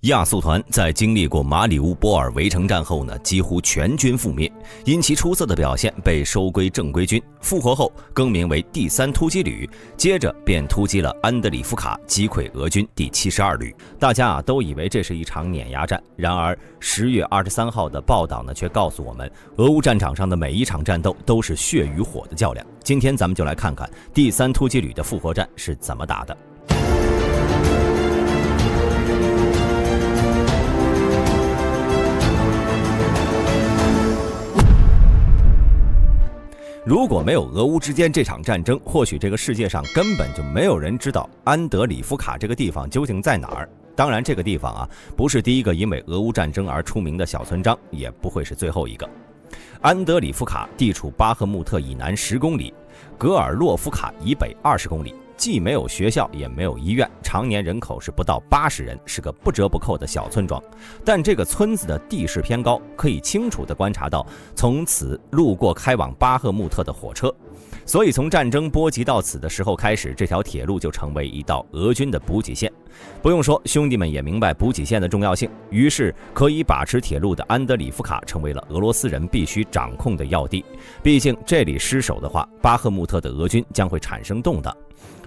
亚速团在经历过马里乌波尔围城战后呢，几乎全军覆灭，因其出色的表现被收归正规军，复活后更名为第3突击旅，接着便突击了安德里夫卡，击溃俄军第72旅。大家都以为这是一场碾压战，然而10月23号的报道呢，却告诉我们，俄乌战场上的每一场战斗都是血与火的较量。今天咱们就来看看第3突击旅的复活战是怎么打的。如果没有俄乌之间这场战争，或许这个世界上根本就没有人知道安德里夫卡这个地方究竟在哪儿。当然，这个地方啊，不是第一个因为俄乌战争而出名的小村庄，也不会是最后一个。安德里夫卡地处巴赫穆特以南10公里，格尔洛夫卡以北20公里，既没有学校也没有医院，常年人口是不到80人，是个不折不扣的小村庄。但这个村子的地势偏高，可以清楚地观察到从此路过开往巴赫穆特的火车，所以从战争波及到此的时候开始，这条铁路就成为一道俄军的补给线。不用说，兄弟们也明白补给线的重要性，于是可以把持铁路的安德里夫卡成为了俄罗斯人必须掌控的要地。毕竟这里失守的话，巴赫穆特的俄军将会产生动荡，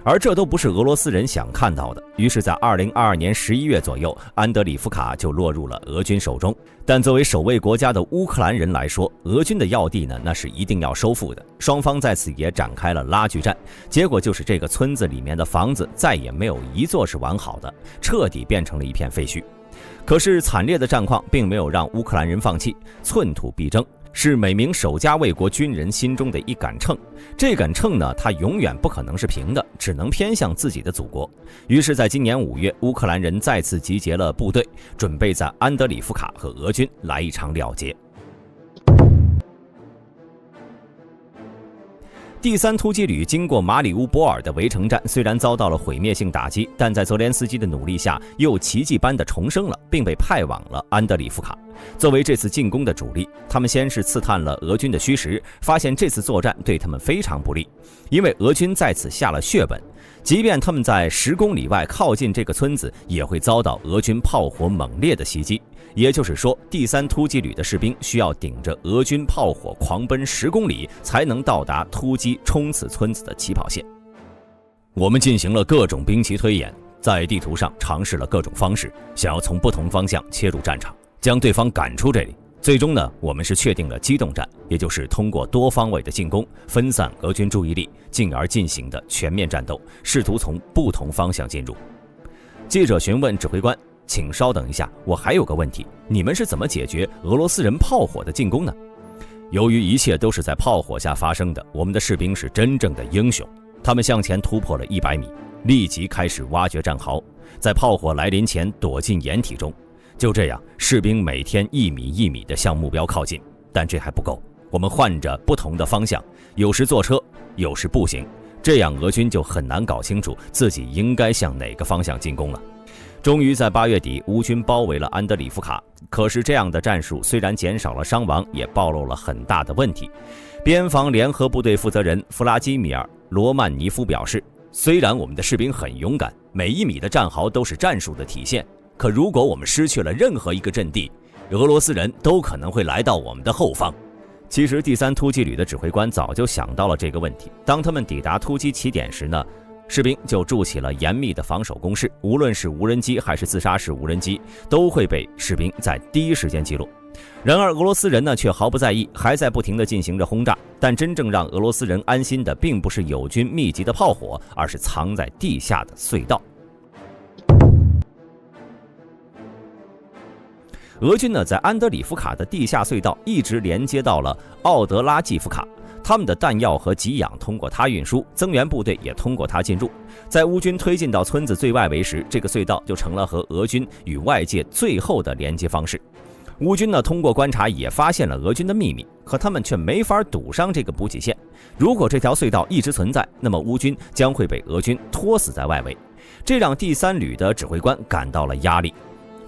而这都不是俄罗斯人想看到的。于是在2022年11月左右，安德里夫卡就落入了俄军手中。但作为守卫国家的乌克兰人来说，俄军的要地呢，那是一定要收复的。双方在此也展开了拉锯战，结果就是这个村子里面的房子再也没有一座是完好的，彻底变成了一片废墟。可是惨烈的战况并没有让乌克兰人放弃，寸土必争是每名守家卫国军人心中的一杆秤。这杆秤呢，它永远不可能是平的，只能偏向自己的祖国。于是在今年5月，乌克兰人再次集结了部队，准备在安德里夫卡和俄军来一场了结。第3突击旅经过马里乌波尔的围城战，虽然遭到了毁灭性打击，但在泽连斯基的努力下，又奇迹般的重生了，并被派往了安德里夫卡。作为这次进攻的主力，他们先是刺探了俄军的虚实，发现这次作战对他们非常不利，因为俄军在此下了血本，即便他们在10公里外靠近这个村子，也会遭到俄军炮火猛烈的袭击。也就是说，第3突击旅的士兵需要顶着俄军炮火狂奔10公里，才能到达突击冲刺村子的起跑线。我们进行了各种兵棋推演，在地图上尝试了各种方式，想要从不同方向切入战场，将对方赶出这里。最终呢，我们是确定了机动战，也就是通过多方位的进攻，分散俄军注意力，进而进行的全面战斗，试图从不同方向进入。记者询问指挥官，请稍等一下，我还有个问题，你们是怎么解决俄罗斯人炮火的进攻呢？由于一切都是在炮火下发生的，我们的士兵是真正的英雄，他们向前突破了100米，立即开始挖掘战壕，在炮火来临前躲进掩体中。就这样，士兵每天1米1米地向目标靠近，但这还不够，我们换着不同的方向，有时坐车，有时步行，这样俄军就很难搞清楚自己应该向哪个方向进攻了。终于在8月底，乌军包围了安德里夫卡。可是这样的战术虽然减少了伤亡，也暴露了很大的问题。边防联合部队负责人弗拉基米尔·罗曼尼夫表示，虽然我们的士兵很勇敢，每1米的战壕都是战术的体现，可如果我们失去了任何一个阵地，俄罗斯人都可能会来到我们的后方。其实第3突击旅的指挥官早就想到了这个问题，当他们抵达突击起点时呢，士兵就筑起了严密的防守工事，无论是无人机还是自杀式无人机，都会被士兵在第一时间击落。然而俄罗斯人呢却毫不在意，还在不停地进行着轰炸。但真正让俄罗斯人安心的，并不是友军密集的炮火，而是藏在地下的隧道。俄军呢在安德里夫卡的地下隧道一直连接到了奥德拉季夫卡，他们的弹药和给养通过它运输，增援部队也通过它进入。在乌军推进到村子最外围时，这个隧道就成了和俄军与外界最后的连接方式。乌军呢通过观察也发现了俄军的秘密，可他们却没法堵上这个补给线。如果这条隧道一直存在，那么乌军将会被俄军拖死在外围，这让第3旅的指挥官感到了压力。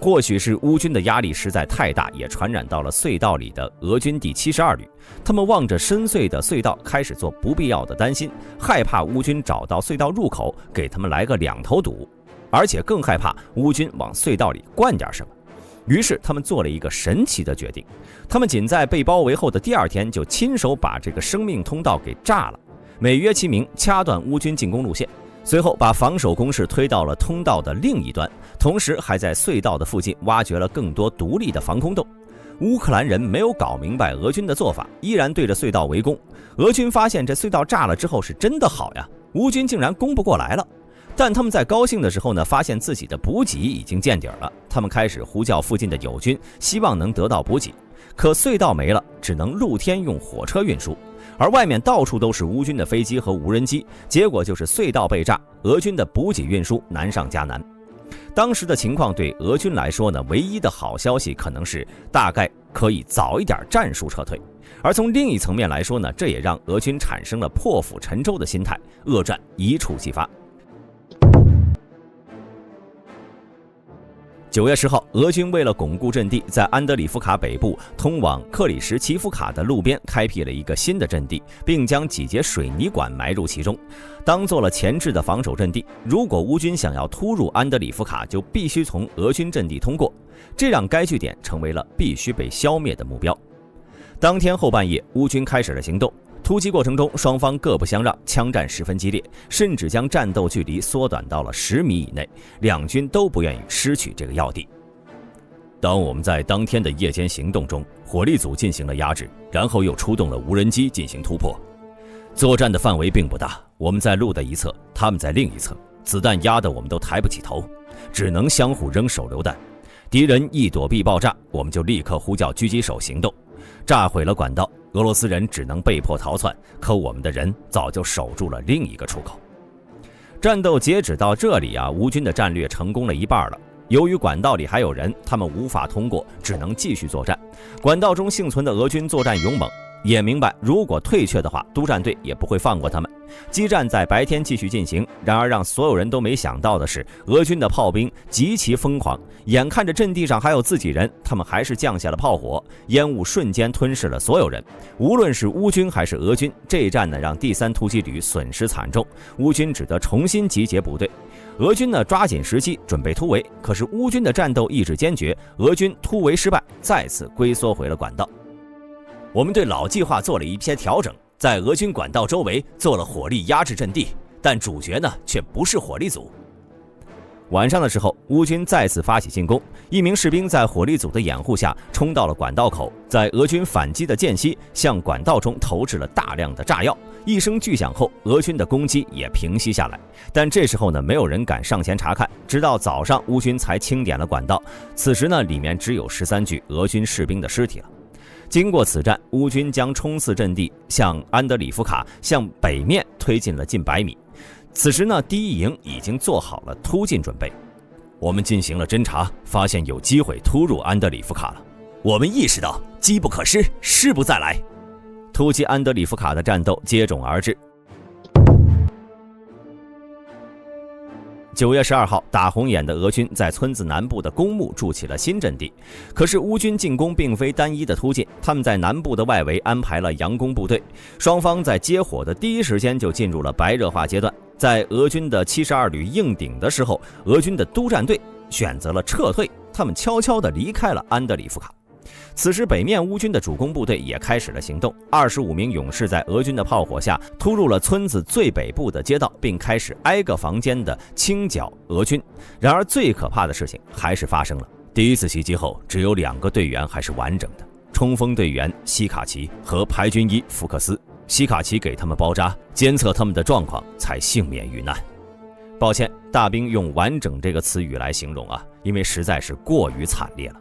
或许是乌军的压力实在太大，也传染到了隧道里的俄军第72旅。他们望着深邃的隧道，开始做不必要的担心，害怕乌军找到隧道入口，给他们来个2头堵。而且更害怕乌军往隧道里灌点什么。于是他们做了一个神奇的决定，他们仅在被包围后的第2天就亲手把这个生命通道给炸了，美曰其名，掐断乌军进攻路线。随后把防守工事推到了通道的另一端，同时还在隧道的附近挖掘了更多独立的防空洞。乌克兰人没有搞明白俄军的做法，依然对着隧道围攻。俄军发现这隧道炸了之后是真的好呀，乌军竟然攻不过来了。但他们在高兴的时候呢，发现自己的补给已经见底了，他们开始呼叫附近的友军，希望能得到补给。可隧道没了，只能露天用火车运输，而外面到处都是乌军的飞机和无人机，结果就是隧道被炸，俄军的补给运输难上加难。当时的情况对俄军来说呢，唯一的好消息可能是大概可以早一点战术撤退，而从另一层面来说呢，这也让俄军产生了破釜沉舟的心态，恶战一触即发。9月10号，俄军为了巩固阵地，在安德里夫卡北部通往克里什奇夫卡的路边开辟了一个新的阵地，并将几节水泥管埋入其中，当做了前置的防守阵地。如果乌军想要突入安德里夫卡，就必须从俄军阵地通过，这让该据点成为了必须被消灭的目标。当天后半夜，乌军开始了行动。突击过程中，双方各不相让，枪战十分激烈，甚至将战斗距离缩短到了10米以内，两军都不愿意失去这个要地。当我们在当天的夜间行动中，火力组进行了压制，然后又出动了无人机进行突破。作战的范围并不大，我们在路的一侧，他们在另一侧，子弹压得我们都抬不起头，只能相互扔手榴弹。敌人一躲避爆炸，我们就立刻呼叫狙击手行动，炸毁了管道。俄罗斯人只能被迫逃窜，可我们的人早就守住了另一个出口。战斗截止到这里啊，乌军的战略成功了一半了。由于管道里还有人，他们无法通过，只能继续作战。管道中幸存的俄军作战勇猛，也明白如果退却的话，督战队也不会放过他们。激战在白天继续进行，然而让所有人都没想到的是，俄军的炮兵极其疯狂，眼看着阵地上还有自己人，他们还是降下了炮火，烟雾瞬间吞噬了所有人。无论是乌军还是俄军，这一战呢让第3突击旅损失惨重，乌军只得重新集结部队。俄军呢抓紧时机准备突围，可是乌军的战斗意志坚决，俄军突围失败，再次龟缩回了管道。我们对老计划做了一些调整，在俄军管道周围做了火力压制阵地，但主角呢却不是火力组。晚上的时候，乌军再次发起进攻，一名士兵在火力组的掩护下冲到了管道口，在俄军反击的间隙向管道中投掷了大量的炸药。一声巨响后，俄军的攻击也平息下来，但这时候呢，没有人敢上前查看，直到早上乌军才清点了管道，此时呢，里面只有13具俄军士兵的尸体了。经过此战，乌军将冲刺阵地向安德里夫卡向北面推进了近100米。此时呢，第1营已经做好了突进准备。我们进行了侦查，发现有机会突入安德里夫卡了。我们意识到机不可失，失不再来。突击安德里夫卡的战斗接踵而至。9月12号，打红眼的俄军在村子南部的公墓筑起了新阵地。可是乌军进攻并非单一的突进，他们在南部的外围安排了佯攻部队，双方在接火的第一时间就进入了白热化阶段。在俄军的72旅硬顶的时候，俄军的督战队选择了撤退，他们悄悄地离开了安德里夫卡。此时北面乌军的主攻部队也开始了行动，25名勇士在俄军的炮火下突入了村子最北部的街道，并开始挨个房间的清剿俄军。然而最可怕的事情还是发生了，第一次袭击后只有2个队员还是完整的，冲锋队员西卡奇和排军1福克斯。西卡奇给他们包扎，监测他们的状况，才幸免于难。抱歉，大兵用完整这个词语来形容啊，因为实在是过于惨烈了。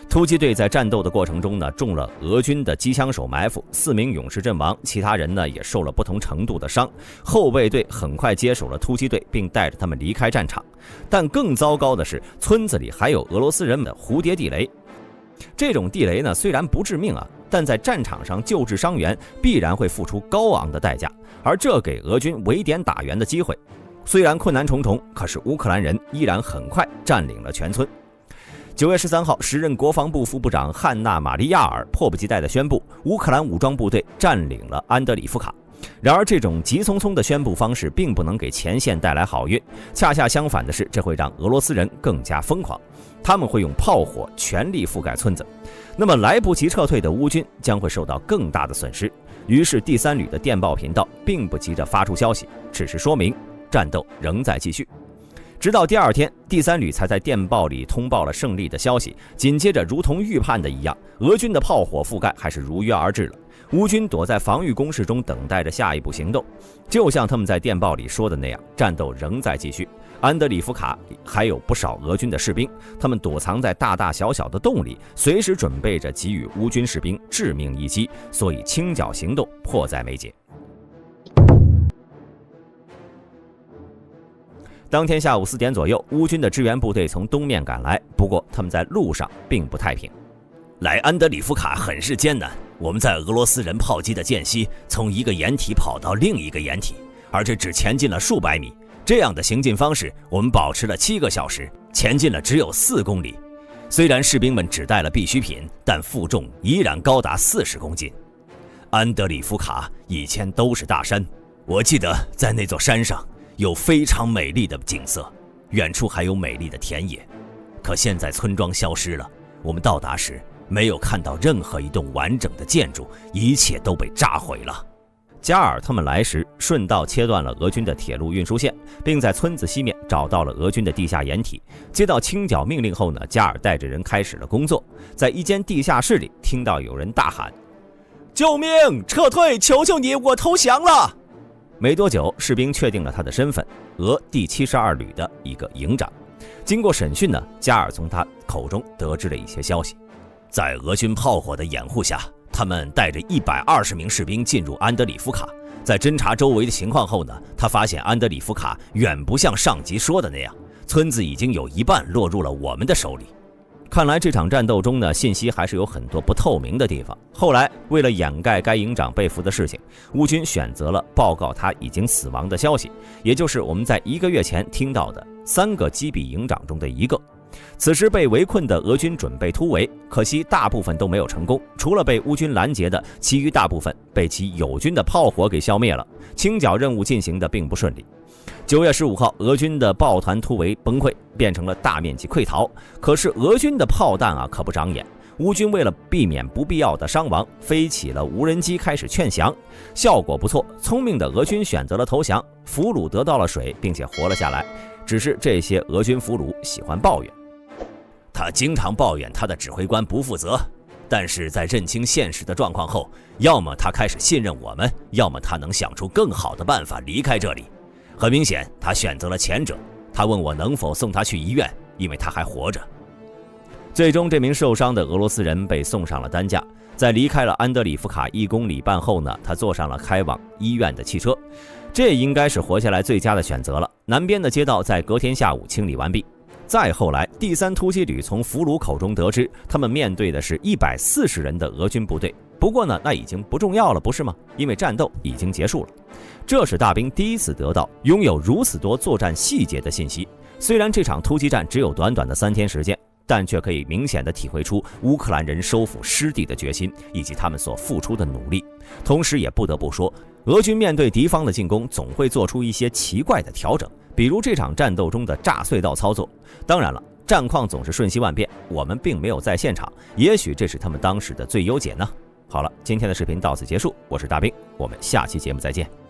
突击队在战斗的过程中呢，中了俄军的机枪手埋伏，4名勇士阵亡，其他人呢也受了不同程度的伤。后备队很快接手了突击队，并带着他们离开战场。但更糟糕的是，村子里还有俄罗斯人的蝴蝶地雷。这种地雷呢虽然不致命啊，但在战场上救治伤员必然会付出高昂的代价，而这给俄军围点打援的机会。虽然困难重重，可是乌克兰人依然很快占领了全村。9月13号，时任国防部副部长汉娜·玛利亚尔迫不及待地宣布，乌克兰武装部队占领了安德里夫卡。然而，这种急匆匆的宣布方式并不能给前线带来好运，恰恰相反的是，这会让俄罗斯人更加疯狂。他们会用炮火全力覆盖村子，那么来不及撤退的乌军将会受到更大的损失。于是第三旅的电报频道并不急着发出消息，只是说明战斗仍在继续。直到第二天，第三旅才在电报里通报了胜利的消息。紧接着，如同预判的一样，俄军的炮火覆盖还是如约而至了。乌军躲在防御工事中，等待着下一步行动。就像他们在电报里说的那样，战斗仍在继续。安德里夫卡里还有不少俄军的士兵，他们躲藏在大大小小的洞里，随时准备着给予乌军士兵致命一击，所以清剿行动迫在眉睫。当天下午4点左右，乌军的支援部队从东面赶来，不过他们在路上并不太平。来安德里夫卡很是艰难，我们在俄罗斯人炮击的间隙，从一个掩体跑到另一个掩体，而且只前进了数百米。这样的行进方式，我们保持了7个小时，前进了只有4公里。虽然士兵们只带了必需品，但负重依然高达40公斤。安德里夫卡以前都是大山，我记得在那座山上有非常美丽的景色，远处还有美丽的田野。可现在村庄消失了，我们到达时没有看到任何一栋完整的建筑，一切都被炸毁了。加尔他们来时顺道切断了俄军的铁路运输线，并在村子西面找到了俄军的地下掩体。接到清剿命令后呢，加尔带着人开始了工作。在一间地下室里，听到有人大喊：“救命！撤退！求求你，我投降了！”没多久，士兵确定了他的身份，俄第72旅的一个营长。经过审讯呢，加尔从他口中得知了一些消息。在俄军炮火的掩护下，他们带着120名士兵进入安德里夫卡。在侦查周围的情况后呢，他发现安德里夫卡远不像上级说的那样，村子已经有一半落入了我们的手里。看来这场战斗中呢，信息还是有很多不透明的地方。后来为了掩盖该营长被俘的事情，乌军选择了报告他已经死亡的消息，也就是我们在1个月前听到的3个击毙营长中的一个。此时被围困的俄军准备突围，可惜大部分都没有成功，除了被乌军拦截的，其余大部分被其友军的炮火给消灭了。清剿任务进行的并不顺利。9月15号，俄军的抱团突围崩溃，变成了大面积溃逃。可是俄军的炮弹可不长眼，乌军为了避免不必要的伤亡，飞起了无人机开始劝降，效果不错。聪明的俄军选择了投降，俘虏得到了水，并且活了下来。只是这些俄军俘虏喜欢抱怨，他经常抱怨他的指挥官不负责，但是在认清现实的状况后，要么他开始信任我们，要么他能想出更好的办法离开这里。很明显，他选择了前者。他问我能否送他去医院，因为他还活着。最终，这名受伤的俄罗斯人被送上了担架。在离开了安德里夫卡1公里半后呢，他坐上了开往医院的汽车。这应该是活下来最佳的选择了。南边的街道在隔天下午清理完毕。再后来，第3突击旅从俘虏口中得知，他们面对的是140人的俄军部队。不过呢，那已经不重要了，不是吗？因为战斗已经结束了。这是大兵第一次得到拥有如此多作战细节的信息。虽然这场突击战只有短短的3天时间，但却可以明显地体会出乌克兰人收复失地的决心，以及他们所付出的努力。同时也不得不说，俄军面对敌方的进攻总会做出一些奇怪的调整，比如这场战斗中的炸隧道操作。当然了，战况总是瞬息万变，我们并没有在现场，也许这是他们当时的最优解呢。好了，今天的视频到此结束，我是大兵，我们下期节目再见。